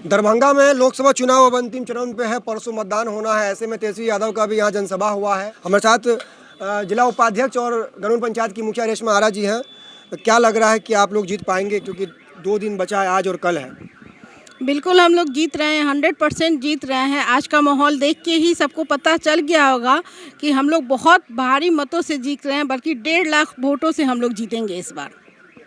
दरभंगा में लोकसभा चुनाव अब अंतिम चरण पे है, परसों मतदान होना है। ऐसे में तेजस्वी यादव का भी यहाँ जनसभा हुआ है। हमारे साथ जिला उपाध्यक्ष और गनौर पंचायत की मुखिया रेशमा आरा जी हैं। तो क्या लग रहा है कि आप लोग जीत पाएंगे, क्योंकि 2 दिन बचा है, आज और कल है? बिल्कुल हम लोग जीत रहे हैं, 100% जीत रहे हैं। आज का माहौल देख के ही सबको पता चल गया होगा कि हम लोग बहुत भारी मतों से जीत रहे हैं, बल्कि 1.5 लाख वोटों से हम लोग जीतेंगे इस बार।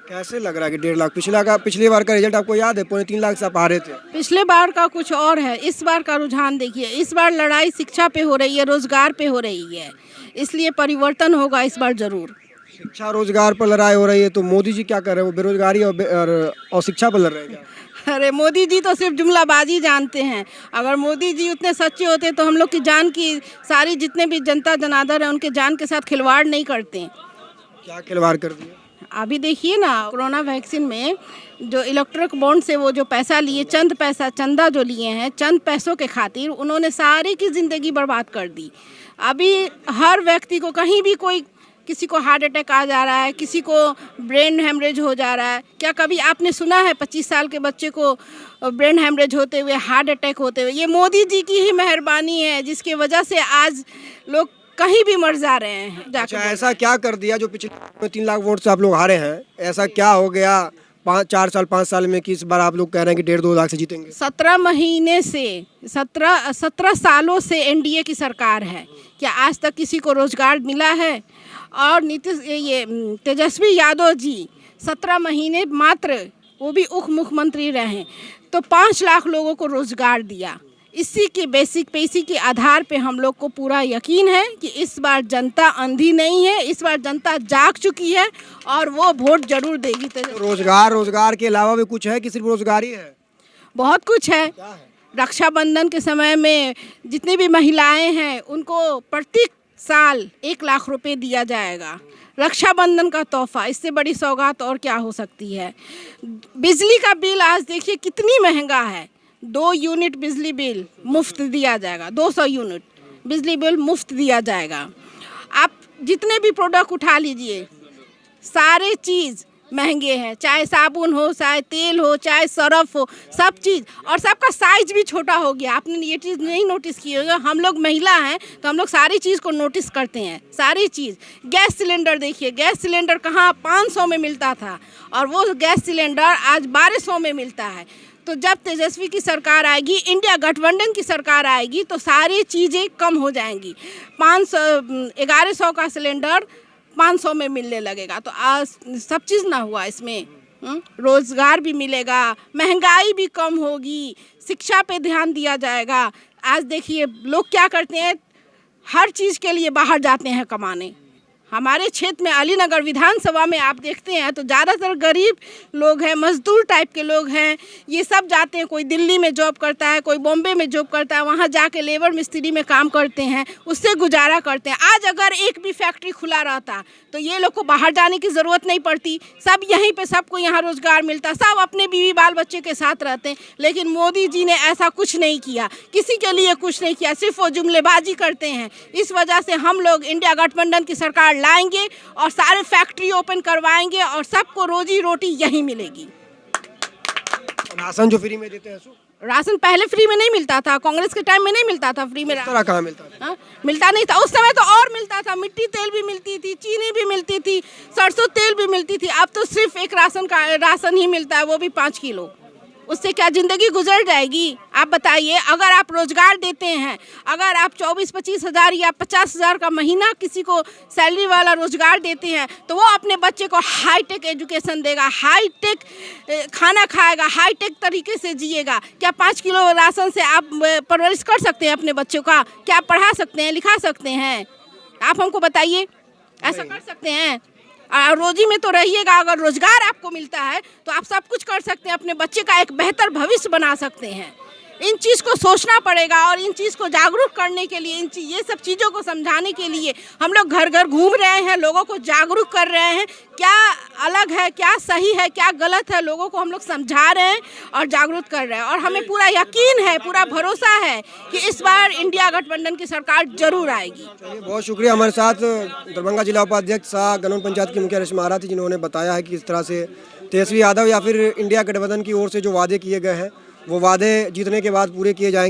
कैसे लग रहा है कि 1.5 लाख? पिछली बार का रिजल्ट आपको याद है, 3.25 लाख से आप हारे थे। पिछले बार का कुछ और है, इस बार का रुझान देखिए। इस बार लड़ाई शिक्षा पे हो रही है, रोजगार पे हो रही है, इसलिए परिवर्तन होगा इस बार जरूर। शिक्षा रोजगार पर लड़ाई हो रही है, तो मोदी जी क्या कर रहे हैं? वो बेरोजगारी और शिक्षा पर लड़ रहे हैं क्या? अरे मोदी जी तो सिर्फ जुमलाबाजी जानते हैं। अगर मोदी जी उतने सच्चे होते तो हम लोग की जान की सारी जितने भी जनता जनार्दन है उनके जान के साथ खिलवाड़ नहीं करते। क्या खिलवाड़ कर दिए? अभी देखिए ना, कोरोना वैक्सीन में जो इलेक्ट्रिक बॉन्ड से वो जो पैसा लिए, चंदा जो लिए हैं, चंद पैसों के खातिर उन्होंने सारी की ज़िंदगी बर्बाद कर दी। अभी हर व्यक्ति को कहीं भी किसी को हार्ट अटैक आ जा रहा है, किसी को ब्रेन हेमरेज हो जा रहा है। क्या कभी आपने सुना है 25 साल के बच्चे को ब्रेन हेमरेज होते हुए, हार्ट अटैक होते हुए? ये मोदी जी की ही मेहरबानी है, जिसकी वजह से आज लोग कहीं भी मर जा रहे हैं। अच्छा, ऐसा क्या कर दिया जो पिछले 3 लाख वोट से आप लोग हारे हैं? ऐसा क्या हो गया 5 साल में कि इस बार आप लोग कह रहे हैं कि 1.5-2 लाख से जीतेंगे? 17 महीने से 17 सालों से एनडीए की सरकार है। क्या आज तक किसी को रोजगार मिला है? और तेजस्वी यादव जी 17 महीने मात्र, वो भी उप मुख्यमंत्री रहे, तो 5 लाख लोगों को रोजगार दिया। इसी के आधार पे हम लोग को पूरा यकीन है कि इस बार जनता अंधी नहीं है, इस बार जनता जाग चुकी है और वो वोट जरूर देगी। रोजगार के अलावा भी कुछ है कि सिर्फ रोजगार ही है? बहुत कुछ है। क्या है? रक्षाबंधन के समय में जितनी भी महिलाएं हैं उनको प्रत्येक साल 1 लाख रुपए दिया जाएगा, रक्षाबंधन का तोहफा। इससे बड़ी सौगात और क्या हो सकती है? बिजली का बिल आज देखिए कितनी महंगा है। 2 यूनिट बिजली बिल मुफ्त दिया जाएगा, 200 यूनिट बिजली बिल मुफ्त दिया जाएगा। आप जितने भी प्रोडक्ट उठा लीजिए, सारे चीज़ महंगे हैं, चाहे साबुन हो, चाहे तेल हो, चाहे सरफ हो, सब चीज़। और सबका साइज भी छोटा हो गया। आपने ये चीज़ नहीं नोटिस की होगा? हम लोग महिला हैं तो हम लोग सारी चीज़ को नोटिस करते हैं, सारी चीज़। गैस सिलेंडर देखिए, गैस सिलेंडर कहाँ 500 में मिलता था और वो गैस सिलेंडर आज 1200 में मिलता है। तो जब तेजस्वी की सरकार आएगी, इंडिया गठबंधन की सरकार आएगी, तो सारी चीज़ें कम हो जाएंगी। 1100 का सिलेंडर 500 में मिलने लगेगा। तो आज सब चीज़ ना हुआ इसमें। रोजगार भी मिलेगा, महंगाई भी कम होगी, शिक्षा पे ध्यान दिया जाएगा। आज देखिए लोग क्या करते हैं, हर चीज़ के लिए बाहर जाते हैं कमाने। हमारे क्षेत्र में अलीनगर विधानसभा में आप देखते हैं तो ज़्यादातर गरीब लोग हैं, मजदूर टाइप के लोग हैं। ये सब जाते हैं, कोई दिल्ली में जॉब करता है, कोई बॉम्बे में जॉब करता है, वहाँ जाके लेबर मिस्त्री में काम करते हैं, उससे गुजारा करते हैं। आज अगर एक भी फैक्ट्री खुला रहता तो ये लोग को बाहर जाने की ज़रूरत नहीं पड़ती, सब यहीं पे सबको यहाँ रोज़गार मिलता, सब अपने बीवी बाल बच्चे के साथ रहते हैं। लेकिन मोदी जी ने ऐसा कुछ नहीं किया, किसी के लिए कुछ नहीं किया, सिर्फ वो जुमलेबाजी करते हैं। इस वजह से हम लोग इंडिया गठबंधन की सरकार लाएंगे और सारे फैक्ट्री ओपन करवाएंगे और सबको रोजी रोटी यहीं मिलेगी। राशन जो फ्री में देते हैं, राशन पहले फ्री में नहीं मिलता था, कांग्रेस के टाइम में नहीं मिलता था फ्री में। कहाँ मिलता था? मिलता नहीं था उस समय, तो और मिलता था। मिट्टी तेल भी मिलती थी, चीनी भी मिलती थी, सरसों तेल भी मिलती थी। अब तो सिर्फ एक राशन ही मिलता है, वो भी 5 किलो। उससे क्या ज़िंदगी गुजर जाएगी? आप बताइए। अगर आप रोज़गार देते हैं, अगर आप 24-25 हज़ार या 50 हज़ार का महीना किसी को सैलरी वाला रोज़गार देते हैं, तो वो अपने बच्चे को हाईटेक एजुकेशन देगा, हाईटेक खाना खाएगा, हाईटेक तरीके से जिएगा। क्या 5 किलो राशन से आप परवरिश कर सकते हैं अपने बच्चों का? क्या आप पढ़ा सकते हैं, लिखा सकते हैं? आप हमको बताइए, ऐसा कर सकते हैं? रोजी में तो रहिएगा। अगर रोजगार आपको मिलता है तो आप सब कुछ कर सकते हैं, अपने बच्चे का एक बेहतर भविष्य बना सकते हैं। इन चीज़ को सोचना पड़ेगा और इन चीज़ को जागरूक करने के लिए, ये सब चीज़ों को समझाने के लिए हम लोग घर घर घूम रहे हैं, लोगों को जागरूक कर रहे हैं। क्या अलग है, क्या सही है, क्या गलत है, लोगों को हम लोग समझा रहे हैं और जागरूक कर रहे हैं। और हमें पूरा यकीन है, पूरा भरोसा है कि इस बार इंडिया गठबंधन की सरकार जरूर आएगी। बहुत शुक्रिया। हमारे साथ दरभंगा जिला उपाध्यक्ष गनौर पंचायत की मुखिया रेशमा आरा थी, जिन्होंने बताया है कि इस तरह से तेजस्वी यादव या फिर इंडिया गठबंधन की ओर से जो वादे किए गए हैं वो वादे जीतने के बाद पूरे किए जाएंगे।